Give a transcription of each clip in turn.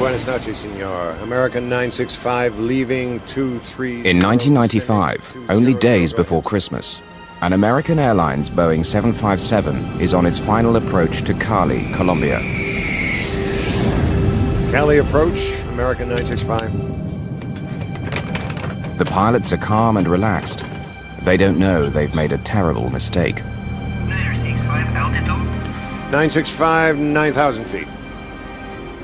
buenas noches, senor. American 965 leaving 23... In 1995, only days before Christmas, an American Airlines Boeing 757 is on its final approach to Cali, Colombia. Cali approach, American 965. The pilots are calm and relaxed. They don't know they've made a terrible mistake. 965, 9,000 feet.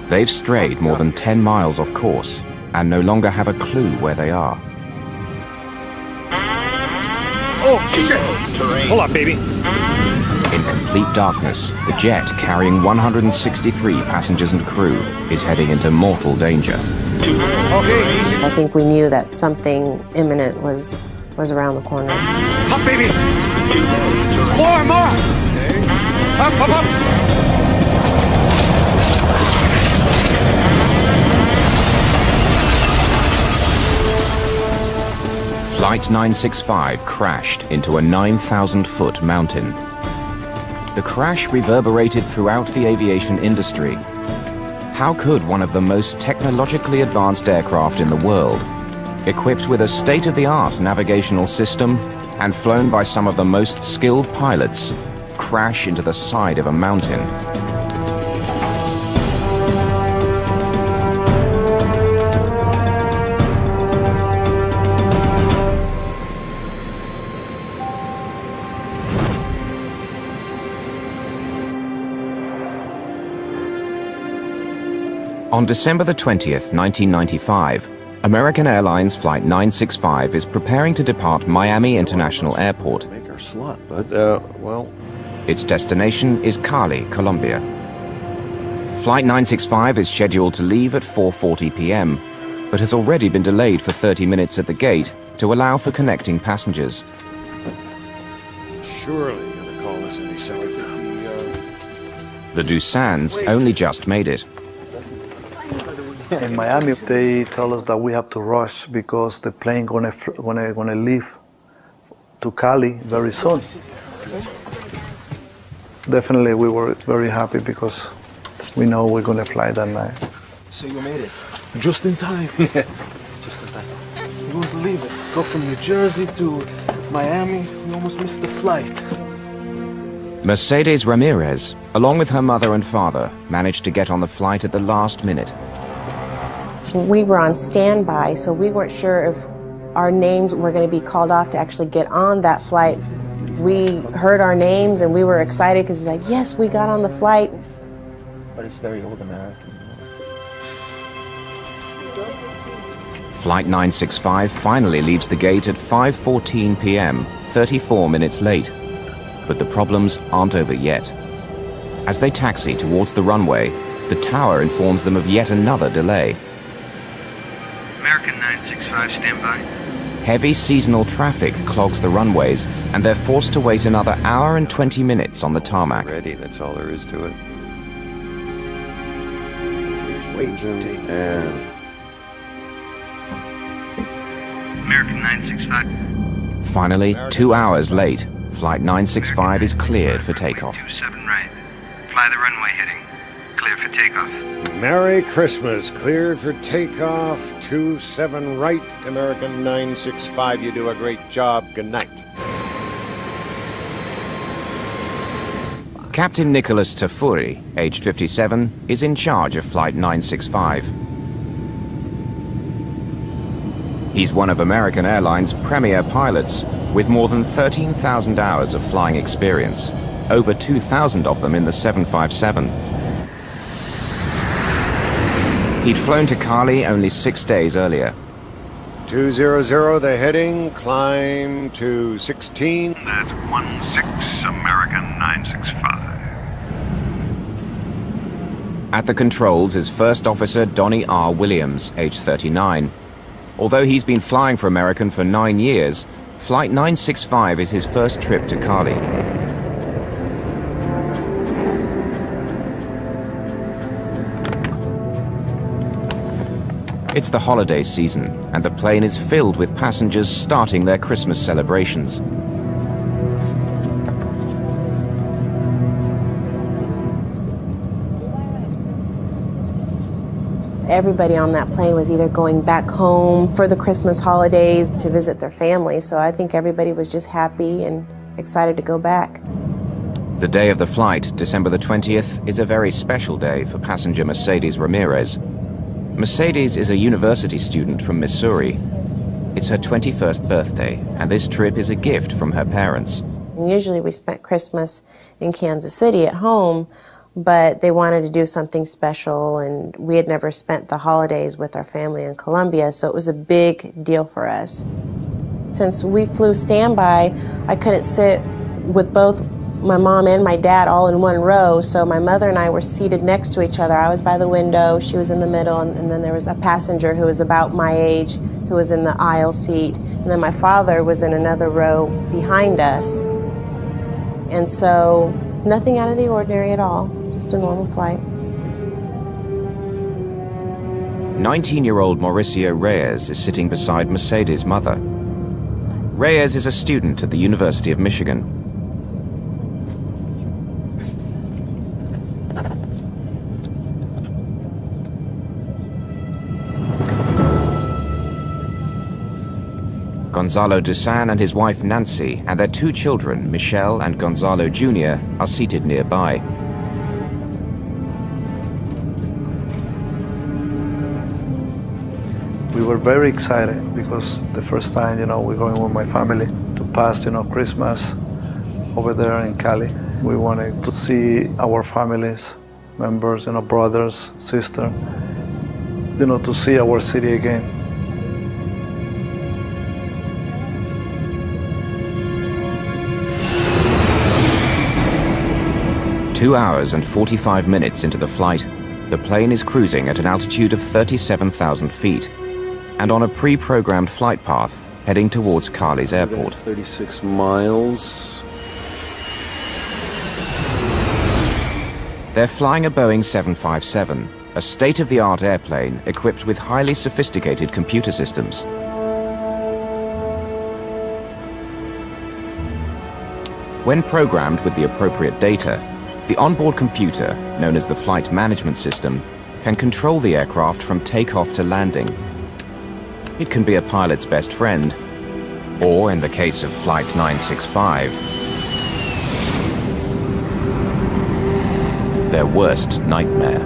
They've strayed more than 10 miles off course and no longer have a clue where they are. Oh, shit! Hold up, baby. In complete darkness, the jet carrying 163 passengers and crew is heading into mortal danger. Okay, easy. I think we knew that something imminent was around the corner. Up, baby! More! Up! Flight 965 crashed into a 9,000-foot mountain. The crash reverberated throughout the aviation industry. How could one of the most technologically advanced aircraft in the world, equipped with a state-of-the-art navigational system and flown by some of the most skilled pilots, crash into the side of a mountain? On December the 20th, 1995, American Airlines Flight 965 is preparing to depart Miami International Airport. Make our slot, but, well... Its destination is Cali, Colombia. Flight 965 is scheduled to leave at 4:40 p.m., but has already been delayed for 30 minutes at the gate to allow for connecting passengers. Surely gonna call us any second now. The Doosan's only just made it. In Miami, they tell us that we have to rush because the plane gonna leave to Cali very soon. Definitely, we were very happy because we know we're gonna fly that night. So you made it just in time. Just in time. You won't believe it. Go from New Jersey to Miami. We almost missed the flight. Mercedes Ramirez, along with her mother and father, managed to get on the flight at the last minute. We were on standby, so we weren't sure if our names were going to be called off to actually get on that flight. We heard our names and we were excited because, like, yes, we got on the flight. But it's very old American. Flight 965 finally leaves the gate at 5:14 p.m., 34 minutes late. But the problems aren't over yet. As they taxi towards the runway, the tower informs them of yet another delay. American 965, stand by. Heavy seasonal traffic clogs the runways, and they're forced to wait another hour and 20 minutes on the tarmac. Ready, that's all there is to it. Wait, and... American 965. Finally, 2 hours late, Flight 965 is cleared for takeoff. 27 right. Fly the runway heading. Clear for takeoff. Merry Christmas. Cleared for takeoff. 27 right. American 965. You do a great job. Good night. Captain Nicholas Tafuri, aged 57, is in charge of Flight 965. He's one of American Airlines' premier pilots, with more than 13,000 hours of flying experience, over 2,000 of them in the 757. He'd flown to Cali only 6 days earlier. 200, the heading. Climb to 16. That's 16, American 965. At the controls is First Officer Donnie R. Williams, age 39. Although he's been flying for American for 9 years, Flight 965 is his first trip to Cali. It's the holiday season, and the plane is filled with passengers starting their Christmas celebrations. Everybody on that plane was either going back home for the Christmas holidays to visit their family, so I think everybody was just happy and excited to go back. The day of the flight, December the 20th, is a very special day for passenger Mercedes Ramirez. Mercedes is a university student from Missouri. It's her 21st birthday, and this trip is a gift from her parents. Usually we spent Christmas in Kansas City at home, but they wanted to do something special, and we had never spent the holidays with our family in Colombia, so it was a big deal for us. Since we flew standby, I couldn't sit with both my mom and my dad all in one row, so my mother and I were seated next to each other. I was by the window, she was in the middle, and then there was a passenger who was about my age who was in the aisle seat, and then my father was in another row behind us. And so nothing out of the ordinary at all, just a normal flight. 19-year-old Mauricio Reyes is sitting beside Mercedes' mother. Reyes is a student at the University of Michigan. Gonzalo Dusan and his wife Nancy and their two children, Michelle and Gonzalo Jr., are seated nearby. We were very excited because the first time, we're going with my family to pass, Christmas over there in Cali. We wanted to see our families, members, brothers, sisters, to see our city again. 2 hours and 45 minutes into the flight, the plane is cruising at an altitude of 37,000 feet and on a pre-programmed flight path heading towards Cali's airport. 36 miles. They're flying a Boeing 757, a state-of-the-art airplane equipped with highly sophisticated computer systems. When programmed with the appropriate data, the onboard computer, known as the Flight Management System, can control the aircraft from takeoff to landing. It can be a pilot's best friend, or in the case of Flight 965, their worst nightmare.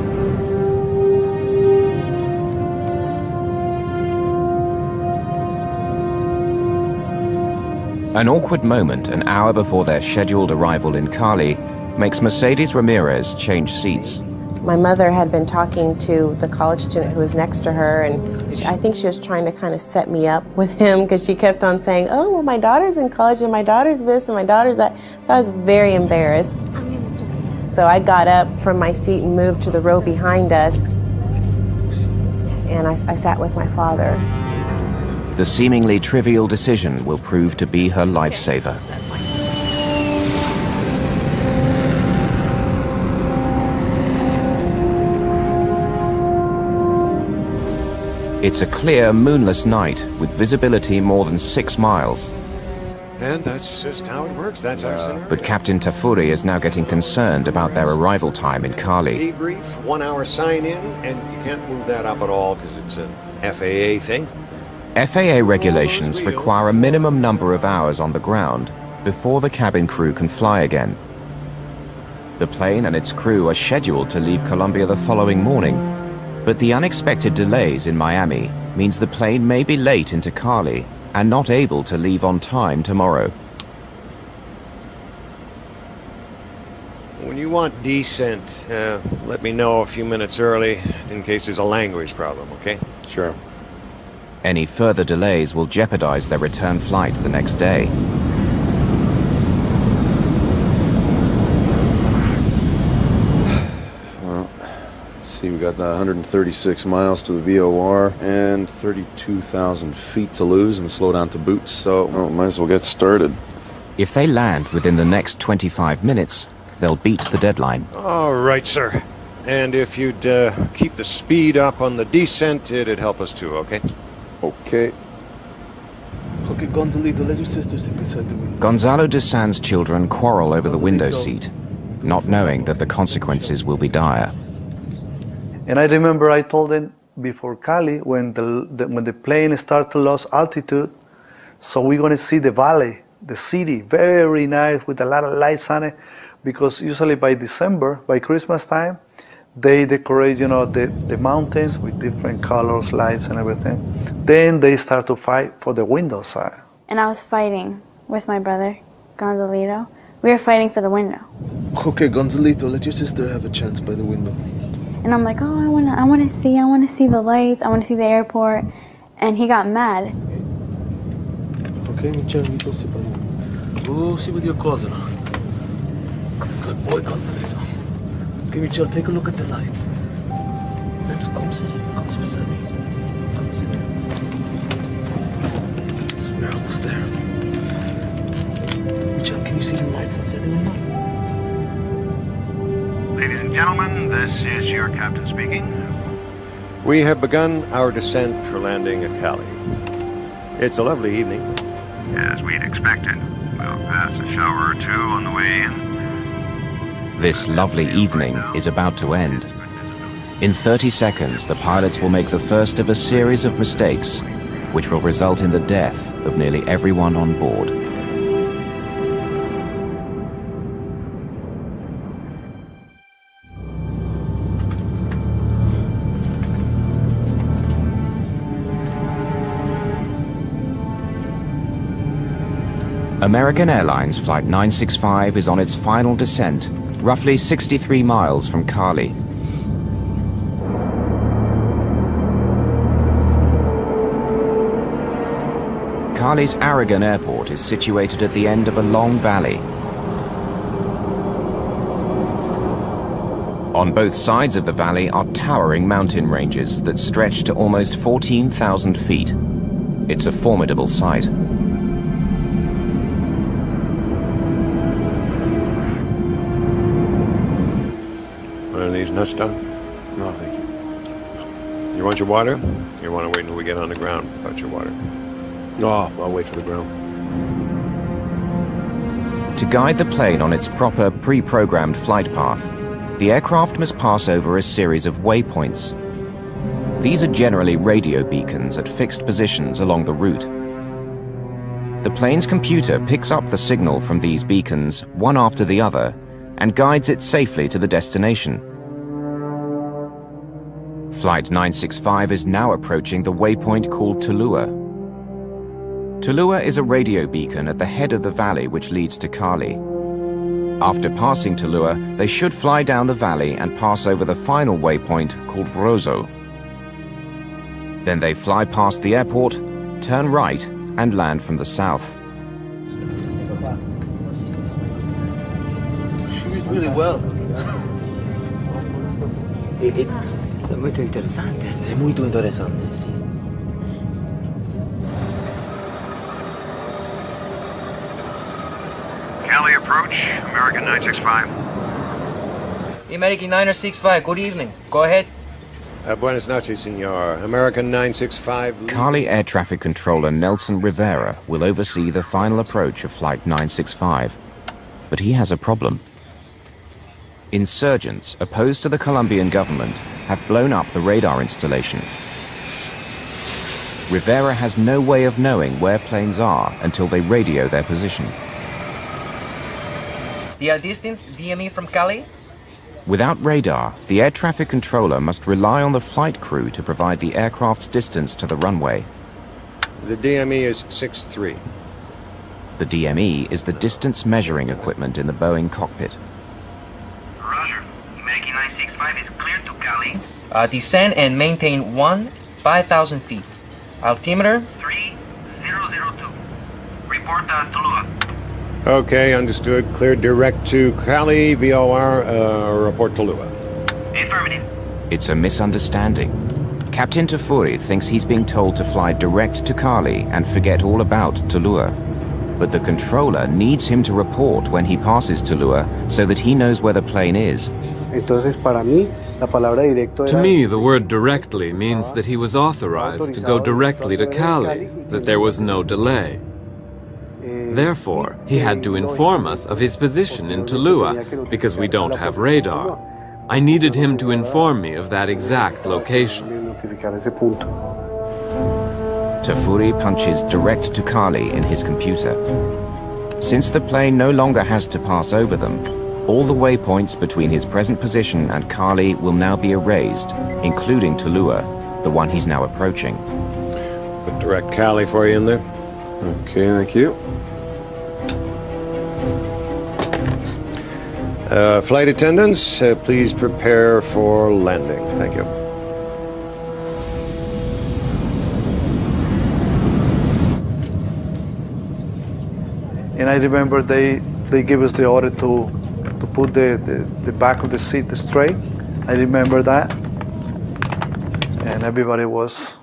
An awkward moment an hour before their scheduled arrival in Cali makes Mercedes Ramirez change seats. My mother had been talking to the college student who was next to her, and I think she was trying to kind of set me up with him because she kept on saying, oh, well, my daughter's in college and my daughter's this and my daughter's that. So I was very embarrassed. So I got up from my seat and moved to the row behind us, and I sat with my father. The seemingly trivial decision will prove to be her lifesaver. It's a clear, moonless night with visibility more than 6 miles. And that's just how it works. That's our scenario. But Captain Tafuri is now getting concerned about their arrival time in Cali. Debrief, 1 hour sign in, and you can't move that up at all because it's an FAA thing. FAA regulations require a minimum number of hours on the ground before the cabin crew can fly again. The plane and its crew are scheduled to leave Colombia the following morning, but the unexpected delays in Miami means the plane may be late into Cali and not able to leave on time tomorrow. When you want descent, let me know a few minutes early in case there's a language problem, okay? Sure. Any further delays will jeopardize their return flight the next day. Well, let's see, we got 136 miles to the VOR and 32,000 feet to lose and slow down to boot, so might as well get started. If they land within the next 25 minutes, they'll beat the deadline. All right, sir. And if you'd keep the speed up on the descent, it'd help us too, okay? Okay. Okay, Gonzalito, let your sister sit beside the window. Gonzalo Dusan's children quarrel over the window seat, not knowing that the consequences will be dire. And I remember I told them, before Cali when when the plane start to lose altitude. So we're going to see the valley, the city, very nice with a lot of lights on it, because usually by December, by Christmas time, they decorate, the mountains with different colors, lights, and everything. Then they start to fight for the window side. And I was fighting with my brother, Gonzalito. We were fighting for the window. Okay, Gonzalito, let your sister have a chance by the window. And I'm like, oh, I want to see the lights, I want to see the airport. And he got mad. Okay, Michelle, you go sit by you. Go see with your cousin. Good boy, Gonzalito. Okay, Michelle, take a look at the lights. Let's come sit beside me. Come sit here. So we're almost there. Michelle, can you see the lights outside the window? Ladies and gentlemen, this is your captain speaking. We have begun our descent for landing at Cali. It's a lovely evening. As we'd expected, we'll pass a shower or two on the way in. This lovely evening is about to end. In 30 seconds, the pilots will make the first of a series of mistakes, which will result in the death of nearly everyone on board. American Airlines Flight 965 is on its final descent, roughly 63 miles from Cali. Cali's Aragon Airport is situated at the end of a long valley. On both sides of the valley are towering mountain ranges that stretch to almost 14,000 feet. It's a formidable sight. One of these nuts done? No, thank you. You want your water? You want to wait until we get on the ground about your water? No, I'll wait for the ground. To guide the plane on its proper pre-programmed flight path, the aircraft must pass over a series of waypoints. These are generally radio beacons at fixed positions along the route. The plane's computer picks up the signal from these beacons, one after the other, and guides it safely to the destination. Flight 965 is now approaching the waypoint called Tulua. Tulua is a radio beacon at the head of the valley which leads to Cali. After passing Tulua, they should fly down the valley and pass over the final waypoint called Rosso. Then they fly past the airport, turn right, and land from the south. She read really well. È molto interessante. È molto interessante, sì. Cali approach, American 965. American 965, good evening. Go ahead. Buenas noches, senor. American 965. Cali Air Traffic Controller Nelson Rivera will oversee the final approach of Flight 965. But he has a problem. Insurgents opposed to the Colombian government have blown up the radar installation. Rivera has no way of knowing where planes are until they radio their position. The distance DME from Cali? Without radar, the air traffic controller must rely on the flight crew to provide the aircraft's distance to the runway. The DME is 6'3". The DME is the distance measuring equipment in the Boeing cockpit. Roger. American 965 is cleared to Cali. Descend and maintain 5,000 feet. Altimeter? 3002. Report Tulua. Okay, understood. Cleared direct to Cali, VOR, report Tulua. Affirmative. It's a misunderstanding. Captain Tafuri thinks he's being told to fly direct to Cali and forget all about Tulua. But the controller needs him to report when he passes Tulua so that he knows where the plane is. To me, the word directly means that he was authorized to go directly to Cali, that there was no delay. Therefore, he had to inform us of his position in Tulua, because we don't have radar. I needed him to inform me of that exact location. Tafuri punches direct to Cali in his computer. Since the plane no longer has to pass over them, all the waypoints between his present position and Cali will now be erased, including Tulua, the one he's now approaching. Put direct Cali for you in there. Okay, thank you. Flight attendants, please prepare for landing. Thank you. And I remember they gave us the order to put the back of the seat straight. I remember that. And everybody was,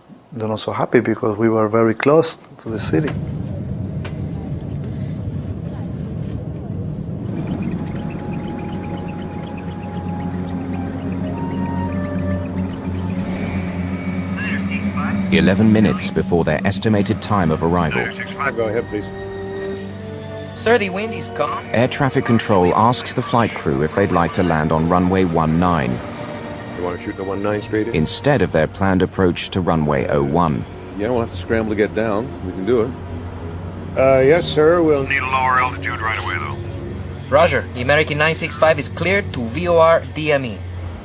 so happy because we were very close to the city. The 11 minutes before their estimated time of arrival. Go ahead, please. Sir, the wind is calm. Air traffic control asks the flight crew if they'd like to land on runway 19, You want to shoot the 19 straight in? instead of their planned approach to runway 01. Yeah, we'll have to scramble to get down. We can do it. Yes, sir. We'll Need a lower altitude right away, though. Roger, the American 965 is cleared to VOR DME.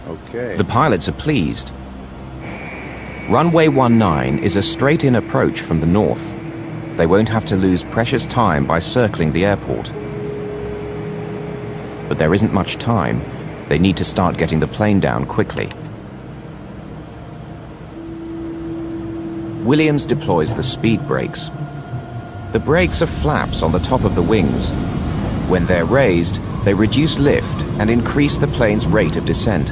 Okay. The pilots are pleased. Runway 19 is a straight-in approach from the north. They won't have to lose precious time by circling the airport. But there isn't much time. They need to start getting the plane down quickly. Williams deploys the speed brakes. The brakes are flaps on the top of the wings. When they're raised, they reduce lift and increase the plane's rate of descent.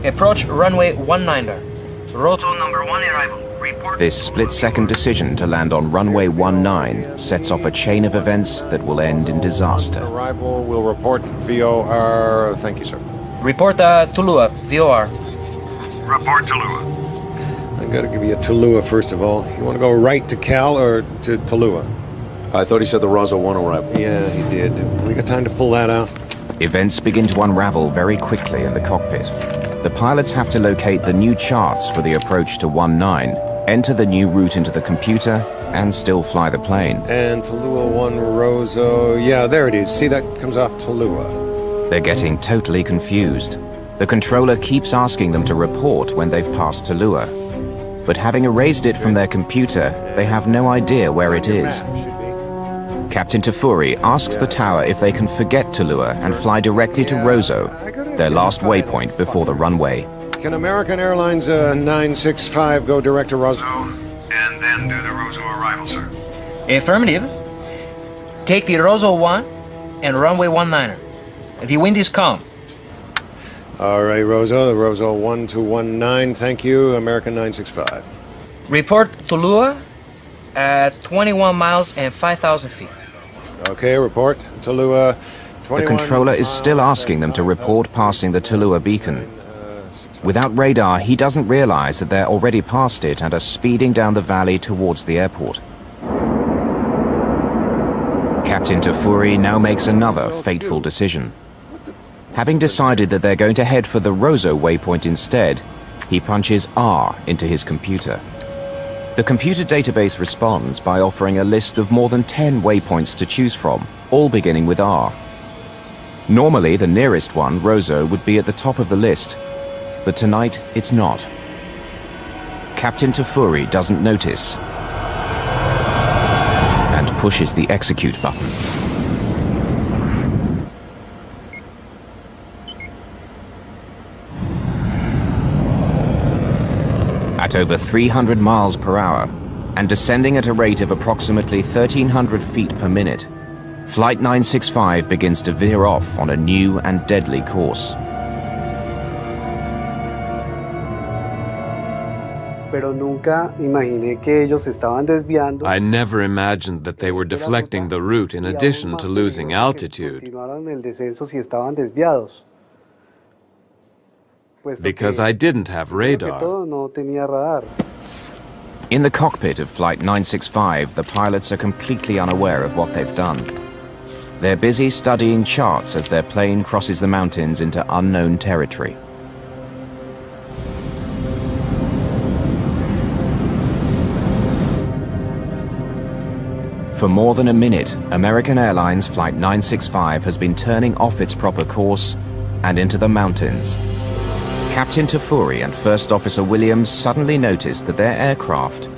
Approach runway 19. Roto number 1 arrival. Report. This split-second decision to land on runway 19 sets off a chain of events that will end in disaster. Arrival will report VOR. Thank you, sir. Report Tulua, VOR. Report to Lua. I gotta give you a Tulua first of all. You want to go right to Cal or to Tulua? I thought he said the Rosso 1 arrival. Yeah, he did. We got time to pull that out. Events begin to unravel very quickly in the cockpit. The pilots have to locate the new charts for the approach to 19, enter the new route into the computer, and still fly the plane. And Tulua 1 Rosso. Yeah, there it is. See, that comes off Tulua. They're getting totally confused. The controller keeps asking them to report when they've passed Tulua. But having erased it from their computer, they have no idea where it is. Map should be. Captain Tafuri asks the tower if they can forget Tulua and fly directly to Rosso, their last waypoint before the runway. Can American Airlines 965 go direct to Rosso? And then do the Rosso arrival, sir. Affirmative. Take the Rosso 1 and runway 19. The wind is calm. All right, Rosso. The Rosso 1 to 19. Thank you, American 965. Report Tulua at 21 miles and 5,000 feet. Okay, report. Tulua. The controller is still asking them to report passing the Tulua beacon. Without radar, he doesn't realize that they're already past it and are speeding down the valley towards the airport. Captain Tafuri now makes another fateful decision. Having decided that they're going to head for the Rosso waypoint instead, he punches R into his computer. The computer database responds by offering a list of more than 10 waypoints to choose from, all beginning with R. Normally, the nearest one, Rosso, would be at the top of the list, but tonight it's not. Captain Tafuri doesn't notice and pushes the execute button. At over 300 miles per hour and descending at a rate of approximately 1,300 feet per minute, Flight 965 begins to veer off on a new and deadly course. I never imagined that they were deflecting the route in addition to losing altitude. Because I didn't have radar. In the cockpit of Flight 965, the pilots are completely unaware of what they've done. They're busy studying charts as their plane crosses the mountains into unknown territory. For more than a minute, American Airlines Flight 965 has been turning off its proper course and into the mountains. Captain Tafuri and First Officer Williams suddenly notice that their aircraft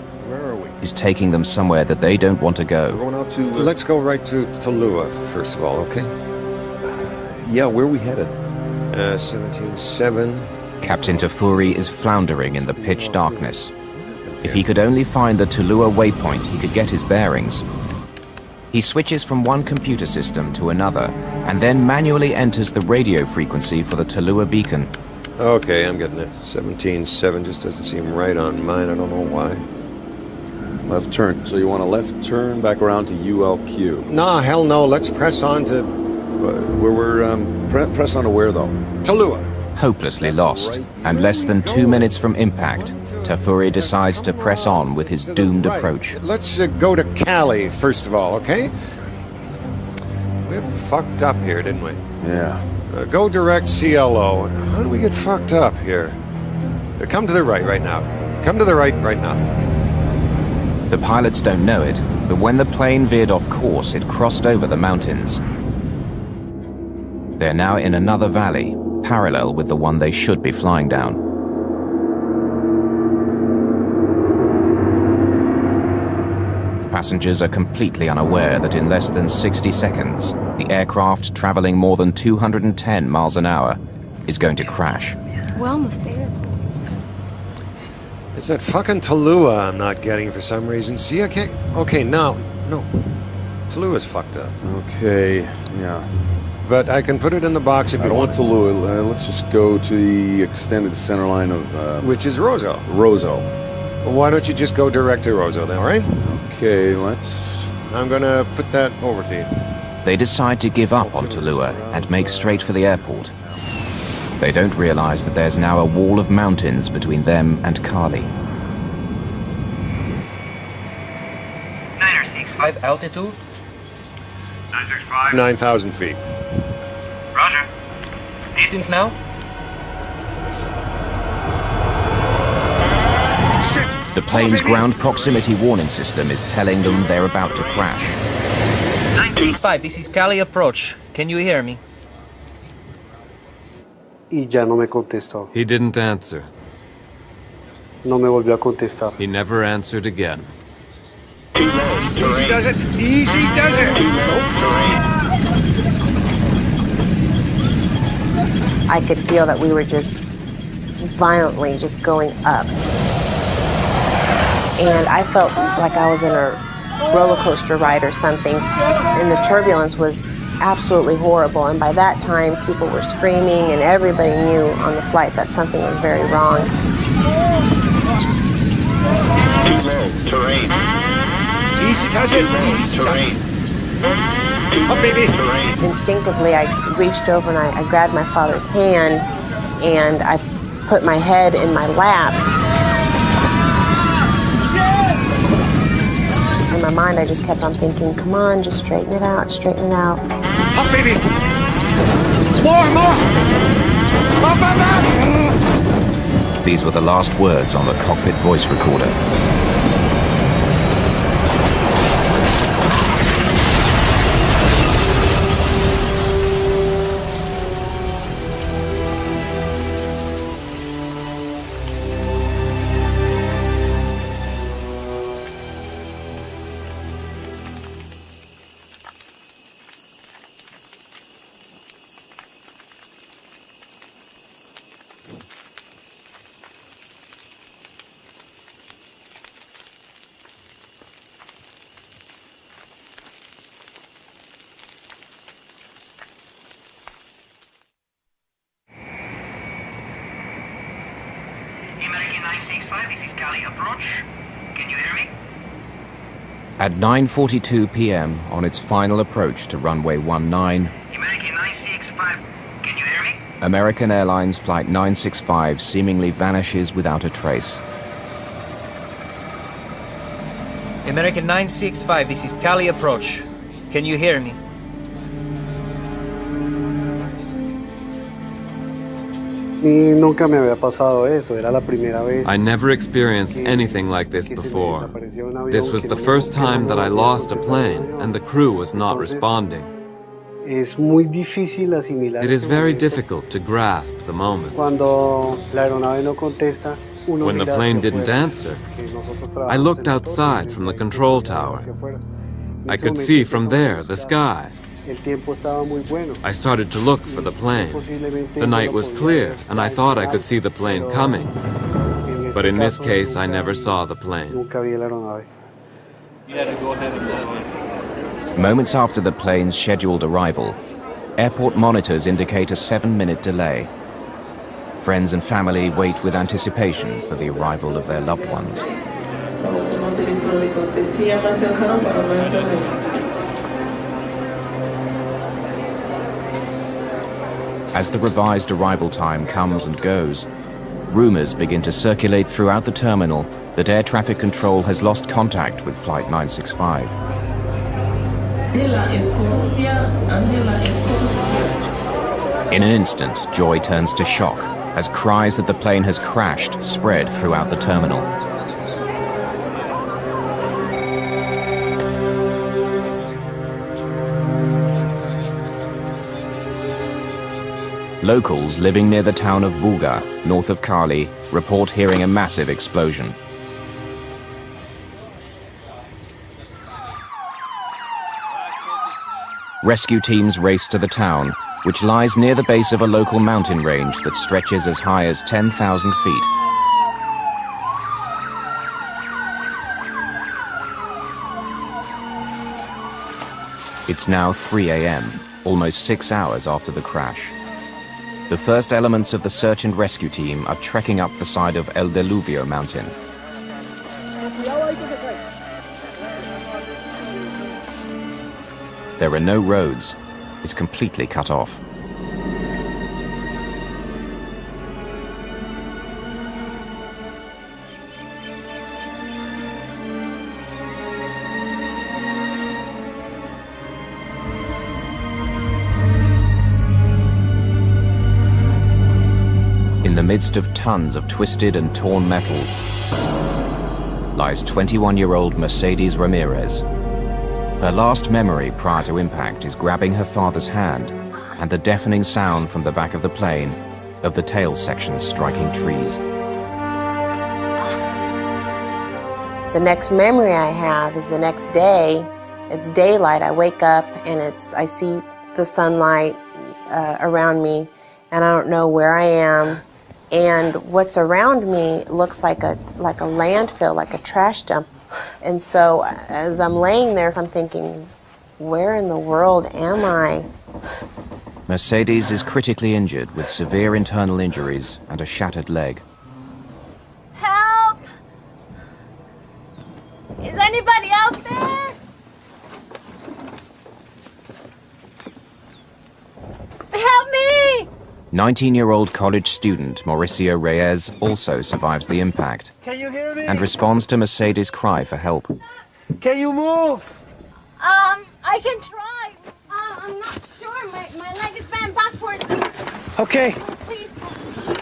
is taking them somewhere that they don't want to go. We're going out to... Let's go right to Tallulah, first of all, okay? yeah, where are we headed? 17-7. Captain Tafuri is floundering in the pitch darkness. If he could only find the Tallulah waypoint, he could get his bearings. He switches from one computer system to another, and then manually enters the radio frequency for the Tallulah beacon. Okay, I'm getting it. 17-7 just doesn't seem right on mine. I don't know why. Left turn. So you want a left turn back around to ULQ? Nah, hell no. Let's press on to... Press on to where, though? Tallulah. Hopelessly lost, and less than 2 minutes from impact, Tafuri decides to press on with his doomed approach. Let's go to Cali, first of all, okay? We fucked up here, didn't we? Yeah. Go direct CLO. How did we get fucked up here? Come to the right now. Come to the right now. The pilots don't know it, but when the plane veered off course, it crossed over the mountains. They're now in another valley, parallel with the one they should be flying down. Passengers are completely unaware that in less than 60 seconds, the aircraft traveling more than 210 miles an hour is going to crash. We're almost there. It's that fucking Tallulah I'm not getting for some reason. See, I can't... Okay, now, no. Tallulah's fucked up. Okay, yeah. But I can put it in the box if I you don't want. want Tallulah. Let's just go to the extended center line of... Which is Roseau. Roseau. Well, why don't you just go direct to Roseau then, all right? Okay, let's... I'm gonna put that over to you. They decide to give up on Tallulah and make straight for the airport. They don't realize that there's now a wall of mountains between them and Cali. 965 altitude. 965. 9,000 feet. Roger. Distance now. The plane's ground proximity warning system is telling them they're about to crash. 965, this is Cali approach. Can you hear me? Y ya no me contestó. He didn't answer. No me volvió a contestar. He never answered again. Easy does it! Easy does it! I could feel that we were just violently just going up. And I felt like I was in a roller coaster ride or something, and the turbulence was absolutely horrible. And by that time, people were screaming, and everybody knew on the flight that something was very wrong. Too low. Terrain. Easy does it! Easy does it! Up, baby! Instinctively, I reached over and I grabbed my father's hand, and I put my head in my lap. In my mind, I just kept on thinking, come on, just straighten it out, straighten it out. Up, baby! More! Up! These were the last words on the cockpit voice recorder. American 965, this is Cali approach. Can you hear me? At 9:42 p.m. on its final approach to runway 19, American 965, can you hear me? American Airlines Flight 965 seemingly vanishes without a trace. American 965, this is Cali approach. Can you hear me? Y nunca me había pasado eso, era la primera vez. I never experienced anything like this before. This was the first time that I lost a plane and the crew was not responding. Es muy difícil asimilar. It is very difficult to grasp the moment. Cuando la aeronave no contesta, uno When the mira plane hacia didn't afuera, answer, que nosotros I trabajamos looked en el outside torno, from the y control hacia tower. afuera. En I ese could momento see from empezamos a there the buscar. sky. El tiempo estaba muy bueno. I started to look for the plane. The night was clear, and I thought I could see the plane coming. But in this case, I never saw the plane. Nunca vi la aeronave. Moments after the plane's scheduled arrival, airport monitors indicate a 7-minute delay. Friends and family wait with anticipation for the arrival of their loved ones. As the revised arrival time comes and goes, rumors begin to circulate throughout the terminal that air traffic control has lost contact with Flight 965. In an instant, joy turns to shock as cries that the plane has crashed spread throughout the terminal. Locals living near the town of Buga, north of Cali, report hearing a massive explosion. Rescue teams race to the town, which lies near the base of a local mountain range that stretches as high as 10,000 feet. It's now 3 a.m., almost 6 hours after the crash. The first elements of the search and rescue team are trekking up the side of El Diluvio mountain. There are no roads. It's completely cut off. In the midst of tons of twisted and torn metal lies 21-year-old Mercedes Ramirez. Her last memory prior to impact is grabbing her father's hand and the deafening sound from the back of the plane of the tail section striking trees. The next memory I have is the next day. It's daylight. I wake up and I see the sunlight around me, and I don't know where I am. And what's around me looks like a landfill, like a trash dump. And so as I'm laying there, I'm thinking, where in the world am I? Mercedes is critically injured with severe internal injuries and a shattered leg. Help! Is anybody out there? Help me! 19-year-old college student Mauricio Reyes also survives the impact and responds to Mercedes' cry for help. Can you move? I can try. I'm not sure. My leg is bent backwards. Okay. Please.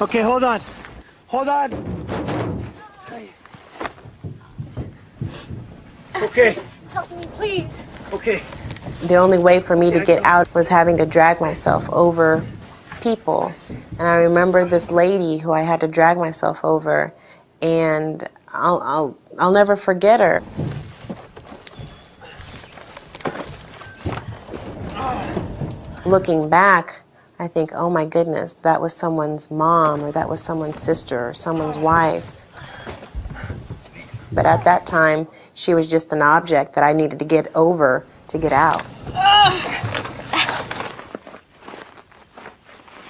Okay, hold on. Hold on. Okay. Help me, please. Okay. The only way for me to get out was having to drag myself over people. And I remember this lady who I had to drag myself over, and I'll never forget her. Looking back, I think, oh my goodness, that was someone's mom, or that was someone's sister, or someone's wife. But at that time, she was just an object that I needed to get over to get out.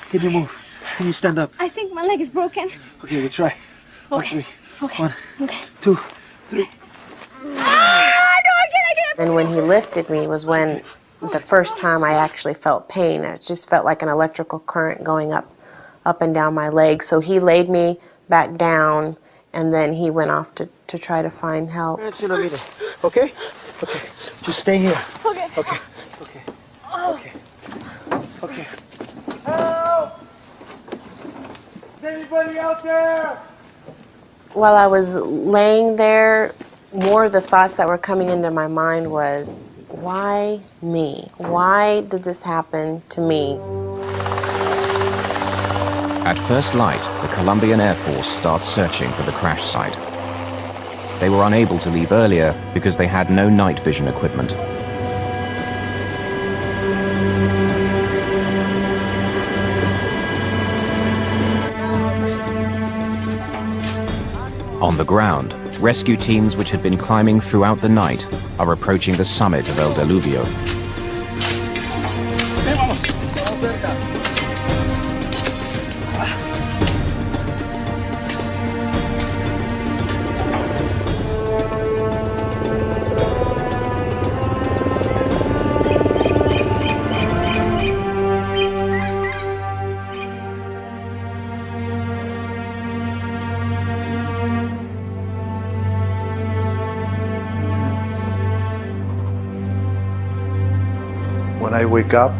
Can you move? Can you stand up? I think my leg is broken. Okay, we'll try. Okay. Okay. 1, Okay. 2, 3. And when he lifted me was when the first time I actually felt pain. It just felt like an electrical current going up and down my leg. So he laid me back down, and then he went off to try to find help. Okay? Okay. Just stay here. Okay. Okay. Okay. Okay. Okay. Anybody out there? While I was laying there, more of the thoughts that were coming into my mind was, why me? Why did this happen to me? At first light, the Colombian Air Force starts searching for the crash site. They were unable to leave earlier because they had no night vision equipment. On the ground, rescue teams which had been climbing throughout the night are approaching the summit of El Diluvio. When I wake up,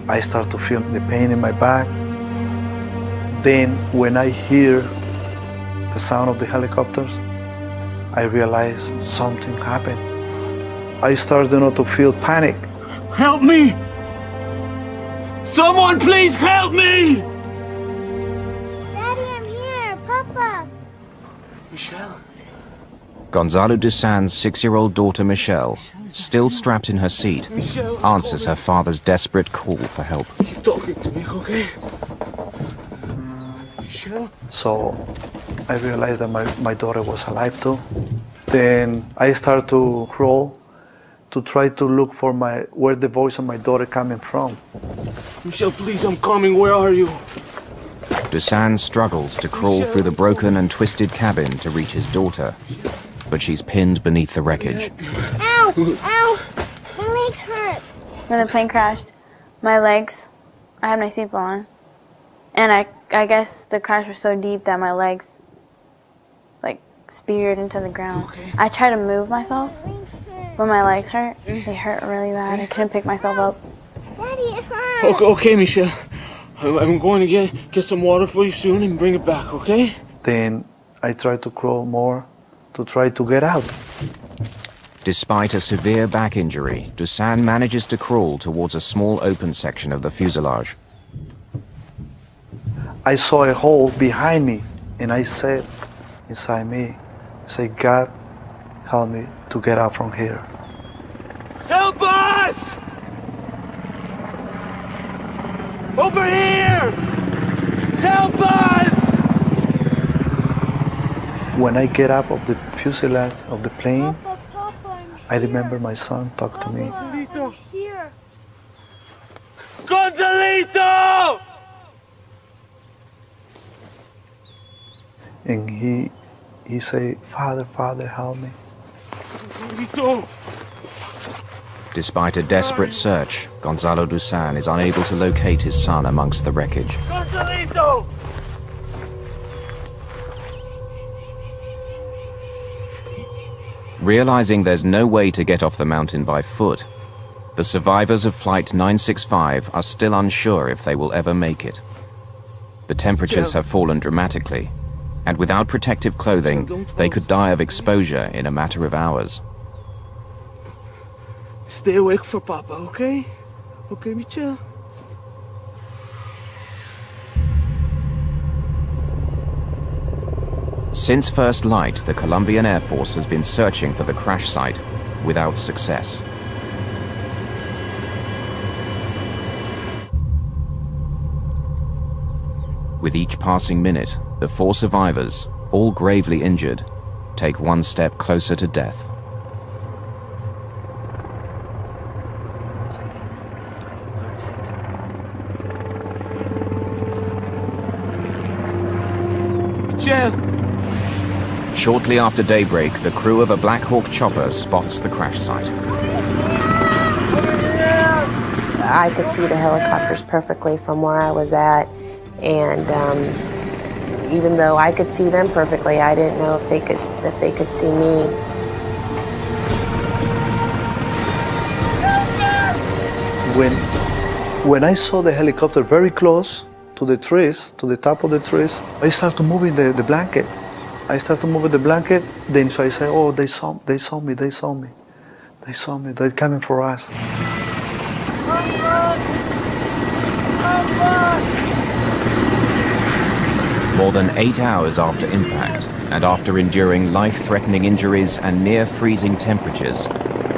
I start to feel the pain in my back. Then when I hear the sound of the helicopters, I realize something happened. I start to feel panic. Help me! Someone please help me! Daddy, I'm here. Papa. Michelle? Gonzalo Dusan's 6-year-old daughter Michelle, still strapped in her seat, answers her father's desperate call for help. Keep talking to me, okay? Michelle? So I realized that my daughter was alive too. Then I start to crawl to try to look for where the voice of my daughter coming from. Michelle, please, I'm coming. Where are you? Dusan struggles to crawl through the broken and twisted cabin to reach his daughter, but she's pinned beneath the wreckage. Ow! Ow! My leg hurts. When the plane crashed, my legs, I had my seatbelt on. And I guess the crash was so deep that my legs, like, speared into the ground. Okay. I tried to move myself, but my legs hurt. They hurt really bad. I couldn't pick myself up. Daddy, it hurts. Okay, Michelle. I'm going to get some water for you soon and bring it back, okay? Then I try to crawl more to try to get out. Despite a severe back injury, Dusan manages to crawl towards a small open section of the fuselage. I saw a hole behind me, and I said inside me, God, help me to get out from here. Help us! Over here! Help us! When I get up of the fuselage of the plane, I remember my son talk to me. Gonzalito! And he say, Father, help me. Gonzalito! Despite a desperate search, Gonzalo Dusan is unable to locate his son amongst the wreckage. Gonzalito! Realizing there's no way to get off the mountain by foot, the survivors of Flight 965 are still unsure if they will ever make it. The temperatures have fallen dramatically, and without protective clothing, they could die of exposure in a matter of hours. Stay awake for Papa, okay? Okay, Michelle? Since first light, the Colombian Air Force has been searching for the crash site without success. With each passing minute, the 4 survivors, all gravely injured, take one step closer to death. Michelle! Shortly after daybreak, the crew of a Black Hawk chopper spots the crash site. I could see the helicopters perfectly from where I was at, and even though I could see them perfectly, I didn't know if they could see me. When I saw the helicopter very close, to the trees, to the top of the trees, I started moving the blanket. I started moving the blanket, then so I said, oh, they saw me. They're coming for us. More than 8 hours after impact, and after enduring life-threatening injuries and near-freezing temperatures,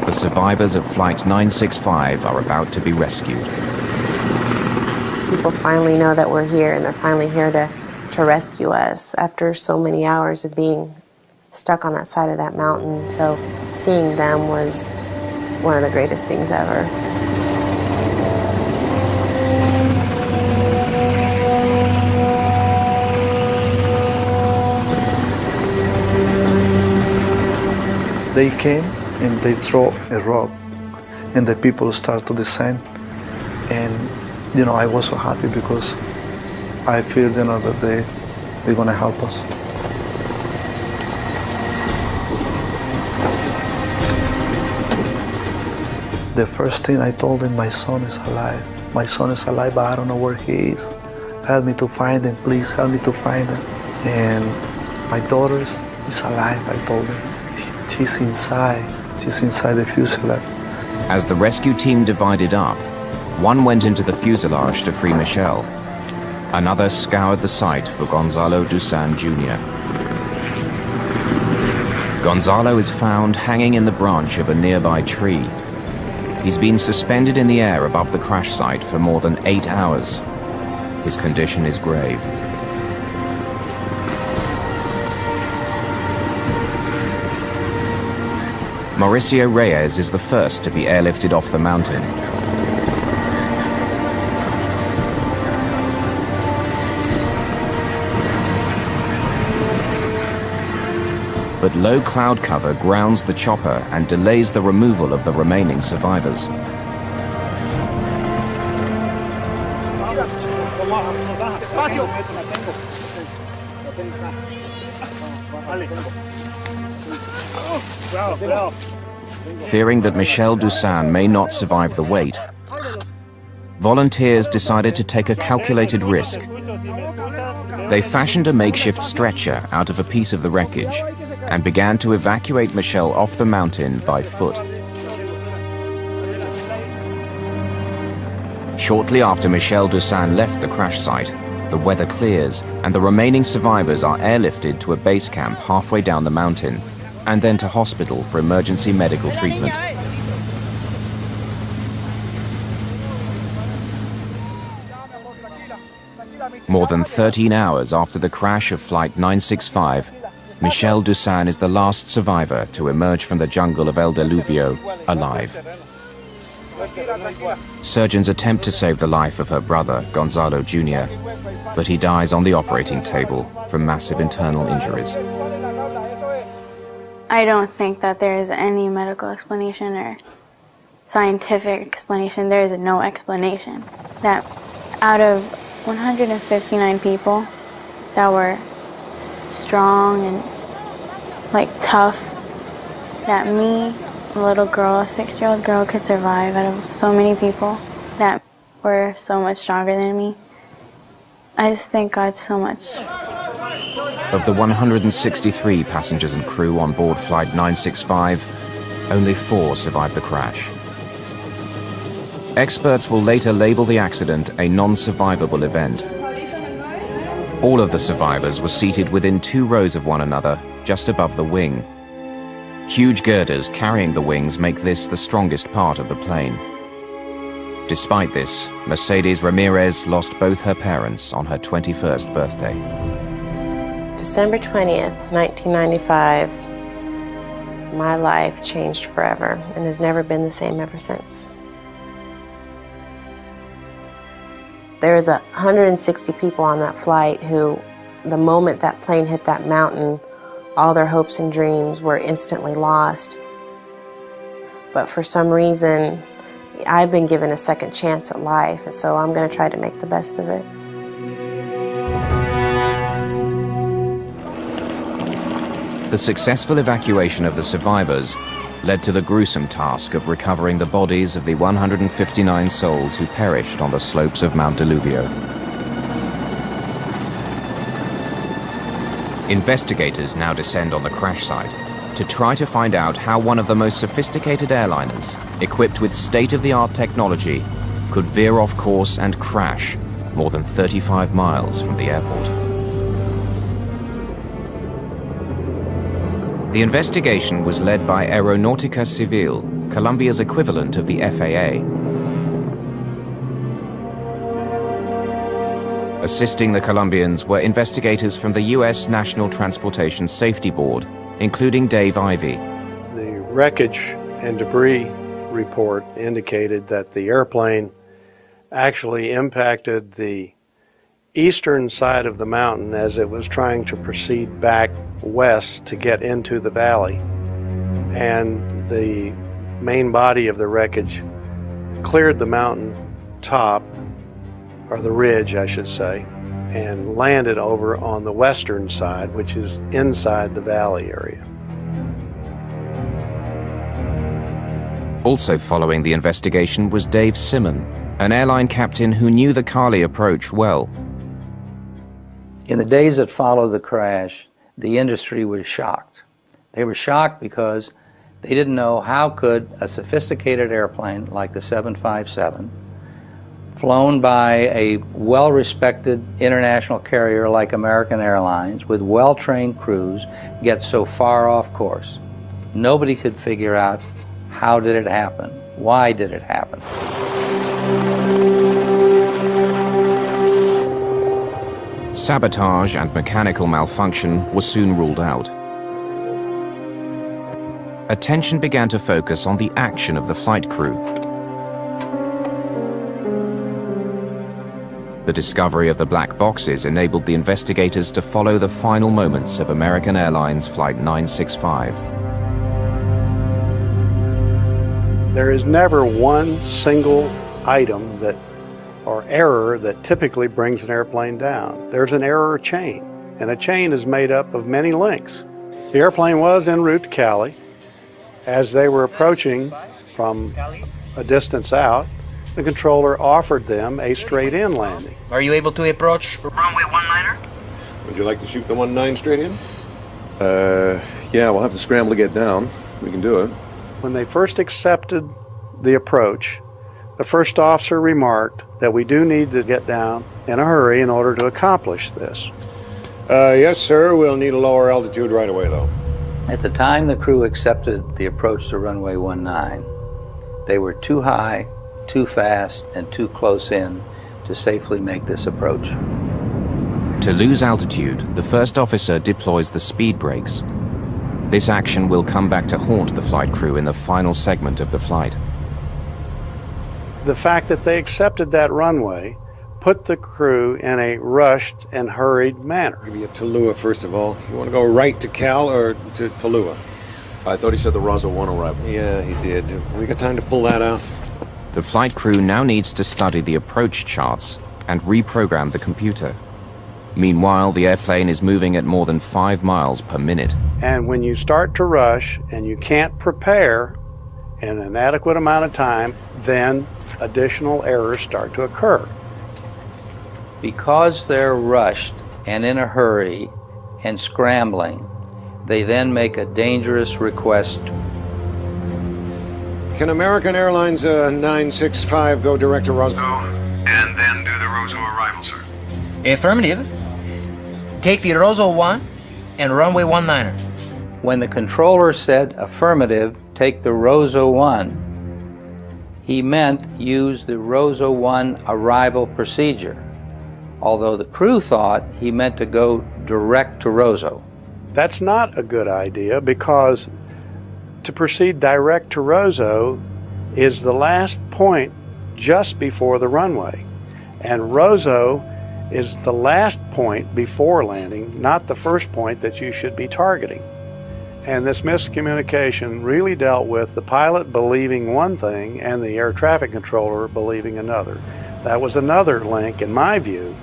the survivors of Flight 965 are about to be rescued. People finally know that we're here, and they're finally here to rescue us after so many hours of being stuck on that side of that mountain. So seeing them was one of the greatest things ever. They came and they throw a rock, and the people start to descend. And I was so happy because I feel that they're gonna help us. The first thing I told them, my son is alive. My son is alive, but I don't know where he is. Help me to find him, please help me to find him. And my daughter is alive, I told them. She's inside the fuselage. As the rescue team divided up, one went into the fuselage to free Michelle. Another scoured the site for Gonzalo Dusan Jr. Gonzalo is found hanging in the branch of a nearby tree. He's been suspended in the air above the crash site for more than 8 hours. His condition is grave. Mauricio Reyes is the first to be airlifted off the mountain. But low cloud cover grounds the chopper and delays the removal of the remaining survivors. Fearing that Michelle Dusan may not survive the weight, volunteers decided to take a calculated risk. They fashioned a makeshift stretcher out of a piece of the wreckage and began to evacuate Michelle off the mountain by foot. Shortly after Michelle Dusan left the crash site, the weather clears and the remaining survivors are airlifted to a base camp halfway down the mountain and then to hospital for emergency medical treatment. More than 13 hours after the crash of Flight 965, Michelle Dusan is the last survivor to emerge from the jungle of El Diluvio alive. Surgeons attempt to save the life of her brother, Gonzalo Jr., but he dies on the operating table from massive internal injuries. I don't think that there is any medical explanation or scientific explanation. There is no explanation. That out of 159 people that were strong and tough, that me, a little girl, a 6-year-old girl, could survive out of so many people that were so much stronger than me. I just thank God so much. Of the 163 passengers and crew on board Flight 965, only 4 survived the crash. Experts will later label the accident a non-survivable event. All of the survivors were seated within 2 rows of one another, just above the wing. Huge girders carrying the wings make this the strongest part of the plane. Despite this, Mercedes Ramirez lost both her parents on her 21st birthday. December 20th, 1995, my life changed forever and has never been the same ever since. There was 160 people on that flight who, the moment that plane hit that mountain, all their hopes and dreams were instantly lost. But for some reason, I've been given a second chance at life, and so I'm going to try to make the best of it. The successful evacuation of the survivors led to the gruesome task of recovering the bodies of the 159 souls who perished on the slopes of Mount Diluvio. Investigators now descend on the crash site to try to find out how one of the most sophisticated airliners, equipped with state-of-the-art technology, could veer off course and crash more than 35 miles from the airport. The investigation was led by Aeronautica Civil, Colombia's equivalent of the FAA. Assisting the Colombians were investigators from the U.S. National Transportation Safety Board, including Dave Ivey. The wreckage and debris report indicated that the airplane actually impacted the eastern side of the mountain as it was trying to proceed back west to get into the valley. And the main body of the wreckage cleared the mountain top, or the ridge, I should say, and landed over on the western side, which is inside the valley area. Also following the investigation was Dave Simon, an airline captain who knew the Cali approach well. In the days that followed the crash, the industry was shocked. They were shocked because they didn't know how could a sophisticated airplane like the 757, flown by a well-respected international carrier like American Airlines with well-trained crews, get so far off course. Nobody could figure out how did it happen, why did it happen. Sabotage and mechanical malfunction were soon ruled out. Attention began to focus on the action of the flight crew. The discovery of the black boxes enabled the investigators to follow the final moments of American Airlines Flight 965. There is never one single item or error that typically brings an airplane down. There's an error chain, and a chain is made up of many links. The airplane was en route to Cali. As they were approaching from a distance out, the controller offered them a straight-in landing. Are you able to approach runway 19er? Would you like to shoot the 19 straight in? Yeah, we'll have to scramble to get down. We can do it. When they first accepted the approach, the first officer remarked that we do need to get down in a hurry in order to accomplish this. Yes, sir. We'll need a lower altitude right away, though. At the time the crew accepted the approach to runway 19, they were too high, too fast, and too close in to safely make this approach. To lose altitude, the first officer deploys the speed brakes. This action will come back to haunt the flight crew in the final segment of the flight. The fact that they accepted that runway put the crew in a rushed and hurried manner. Maybe at Tallulah, first of all. You want to go right to Cal or to Tallulah? I thought he said the Rosso 1 arrival. Yeah, he did. We got time to pull that out. The flight crew now needs to study the approach charts and reprogram the computer. Meanwhile, the airplane is moving at more than 5 miles per minute. And when you start to rush and you can't prepare in an adequate amount of time, then additional errors start to occur. Because they're rushed and in a hurry and scrambling, they then make a dangerous request. Can American Airlines 965 go direct to Roswell? And then do the Rosso arrival, sir. Affirmative. Take the Rosso 1 and runway 19er. When the controller said affirmative, take the Rosso 1, he meant use the Rosso 1 arrival procedure, although the crew thought he meant to go direct to Rosso. That's not a good idea because to proceed direct to Rosso is the last point just before the runway. And Rosso is the last point before landing, not the first point that you should be targeting. And this miscommunication really dealt with the pilot believing one thing and the air traffic controller believing another. That was another link, in my view,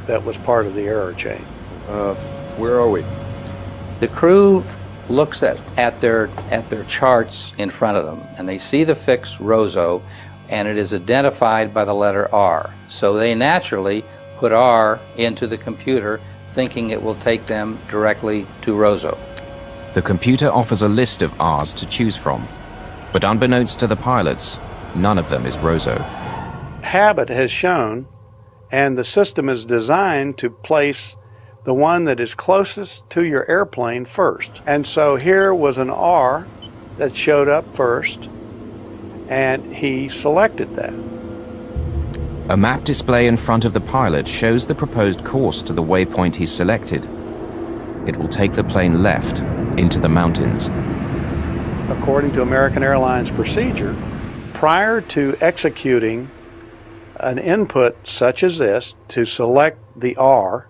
that was part of the error chain. Where are we? The crew looks at their charts in front of them, and they see the fix Rosso, and it is identified by the letter R. So they naturally put R into the computer, thinking it will take them directly to Roseau. The computer offers a list of R's to choose from, but unbeknownst to the pilots, none of them is Roseau. Habit has shown, and the system is designed to place the one that is closest to your airplane first. And so here was an R that showed up first, and he selected that. A map display in front of the pilot shows the proposed course to the waypoint he selected. It will take the plane left into the mountains. According to American Airlines procedure, prior to executing an input such as this to select the R,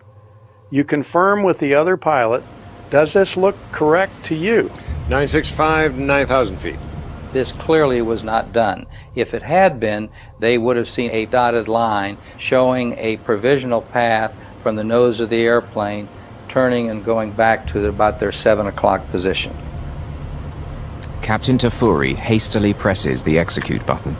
you confirm with the other pilot, does this look correct to you? 965, 9,000 feet. This clearly was not done. If it had been, they would have seen a dotted line showing a provisional path from the nose of the airplane, turning and going back to about their 7 o'clock position. Captain Tafuri hastily presses the execute button.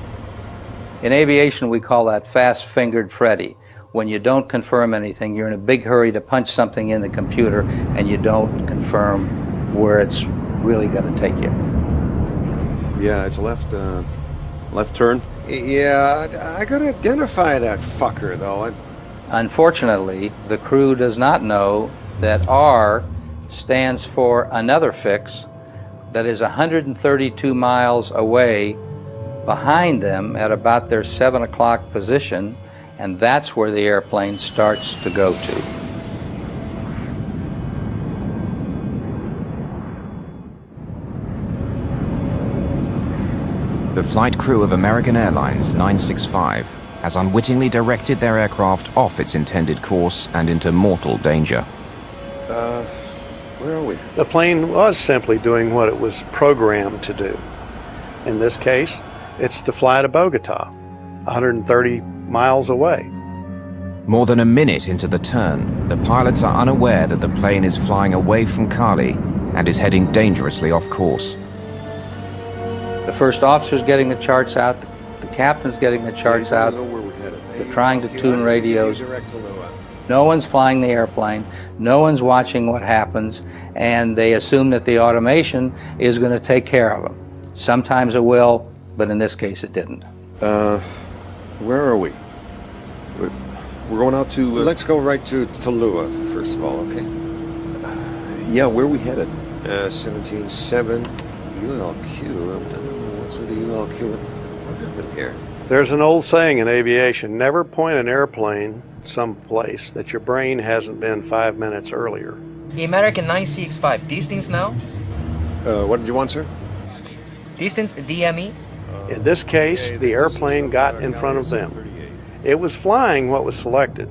In aviation, we call that fast-fingered Freddy. When you don't confirm anything, you're in a big hurry to punch something in the computer and you don't confirm where it's really going to take you. Yeah, it's a left turn. Yeah, I gotta identify that fucker, though. Unfortunately, the crew does not know that R stands for another fix that is 132 miles away behind them at about their 7 o'clock position, and that's where the airplane starts to go to. The flight crew of American Airlines 965 has unwittingly directed their aircraft off its intended course and into mortal danger. Where are we? The plane was simply doing what it was programmed to do. In this case, it's to fly to Bogota, 130 miles away. More than a minute into the turn, the pilots are unaware that the plane is flying away from Cali and is heading dangerously off course. The first officer's getting the charts out, the captain's getting the charts out, they're trying to tune radios. No one's flying the airplane, no one's watching what happens, and they assume that the automation is going to take care of them. Sometimes it will, but in this case it didn't. Where are we? We're going out to... Let's go right to Tallulah, first of all, okay? Yeah, where are we headed? 17.7 ULQ. What's with the ULQ? What happened here? There's an old saying in aviation, never point an airplane someplace that your brain hasn't been 5 minutes earlier. The American 965, distance now? What did you want, sir? Distance DME? In this case, the airplane got in front of them. It was flying what was selected.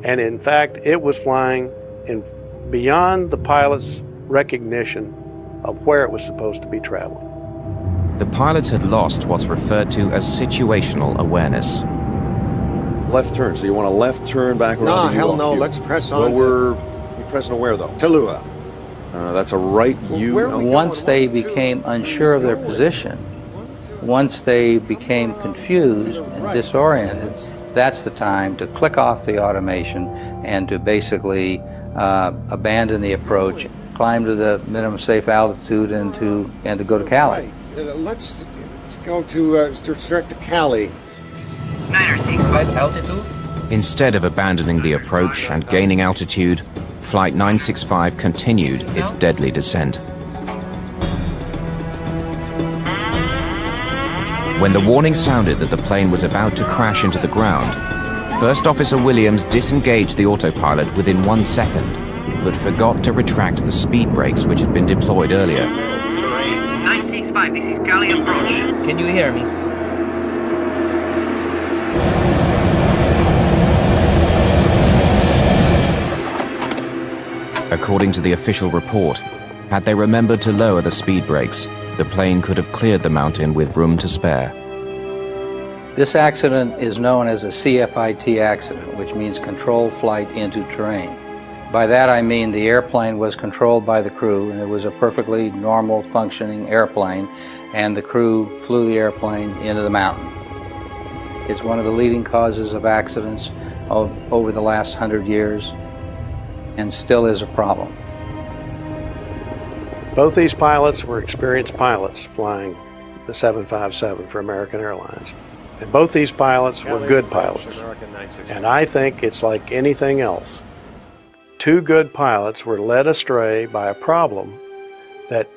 And in fact, it was flying beyond the pilot's recognition of where it was supposed to be traveling. The pilots had lost what's referred to as situational awareness. Left turn, so you want a left turn back around? No, hell no, let's press on. Well, we're pressing to where, though? Tallulah. That's a right U. Once they became unsure of their position, once they became confused and disoriented, that's the time to click off the automation and to basically abandon the approach, climb to the minimum safe altitude, and to go to Cali. Right. Let's go to direct to Cali. 965 altitude? Instead of abandoning the approach and gaining altitude, Flight 965 continued its deadly descent. When the warning sounded that the plane was about to crash into the ground, First Officer Williams disengaged the autopilot within 1 second, but forgot to retract the speed brakes which had been deployed earlier. 965, this is Cali approach. Can you hear me? According to the official report, had they remembered to lower the speed brakes, the plane could have cleared the mountain with room to spare. This accident is known as a CFIT accident, which means controlled flight into terrain. By that I mean the airplane was controlled by the crew, and it was a perfectly normal functioning airplane, and the crew flew the airplane into the mountain. It's one of the leading causes of accidents over the last 100 years. and still is a problem. Both these pilots were experienced pilots flying the 757 for American Airlines. And both these pilots were good pilots. And I think it's like anything else. Two good pilots were led astray by a problem that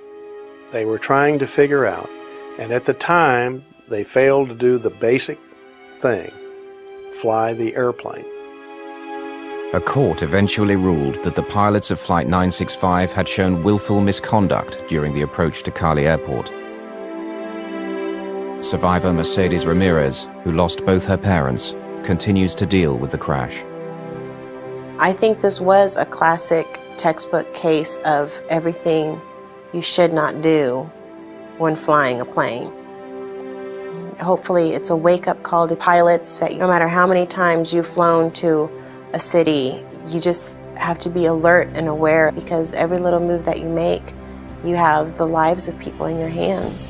they were trying to figure out. And at the time, they failed to do the basic thing, fly the airplane. A court eventually ruled that the pilots of Flight 965 had shown willful misconduct during the approach to Cali Airport. Survivor Mercedes Ramirez, who lost both her parents, continues to deal with the crash. I think this was a classic textbook case of everything you should not do when flying a plane. Hopefully it's a wake-up call to pilots that no matter how many times you've flown to a city, you just have to be alert and aware, because every little move that you make, you have the lives of people in your hands.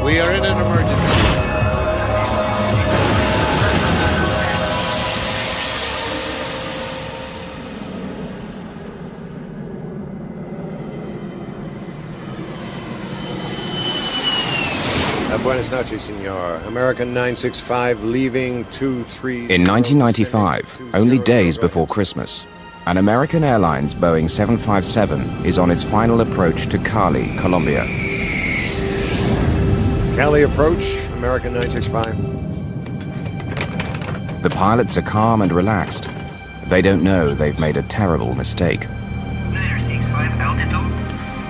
We are in an emergency. Buenas noches, senor. American 965 leaving 23... In 1995, only days before Christmas, an American Airlines Boeing 757 is on its final approach to Cali, Colombia. Cali approach, American 965. The pilots are calm and relaxed. They don't know they've made a terrible mistake.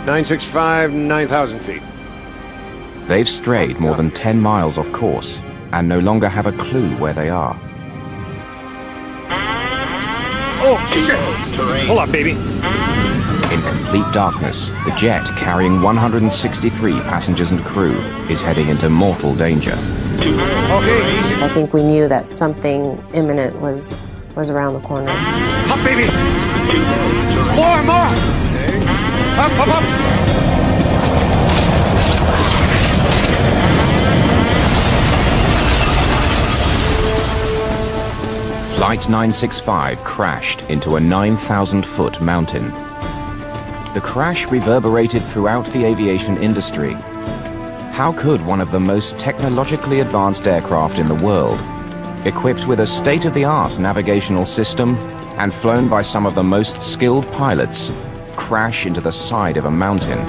965, 9,000 feet. They've strayed more than 10 miles off course and no longer have a clue where they are. Oh, shit! Hold up, baby. In complete darkness, the jet carrying 163 passengers and crew is heading into mortal danger. Okay, easy. I think we knew that something imminent was around the corner. Up, baby! More! Up! Flight 965 crashed into a 9,000-foot mountain. The crash reverberated throughout the aviation industry. How could one of the most technologically advanced aircraft in the world, equipped with a state-of-the-art navigational system and flown by some of the most skilled pilots, crash into the side of a mountain?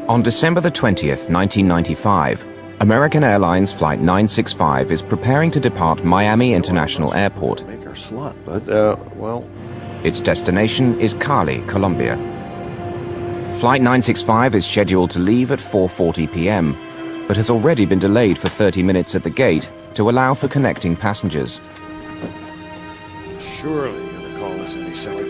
On December the 20th, 1995, American Airlines Flight 965 is preparing to depart Miami International Airport. Make our slot, bud. Well... Its destination is Cali, Colombia. Flight 965 is scheduled to leave at 4:40 p.m., but has already been delayed for 30 minutes at the gate to allow for connecting passengers. Surely gonna call us any second.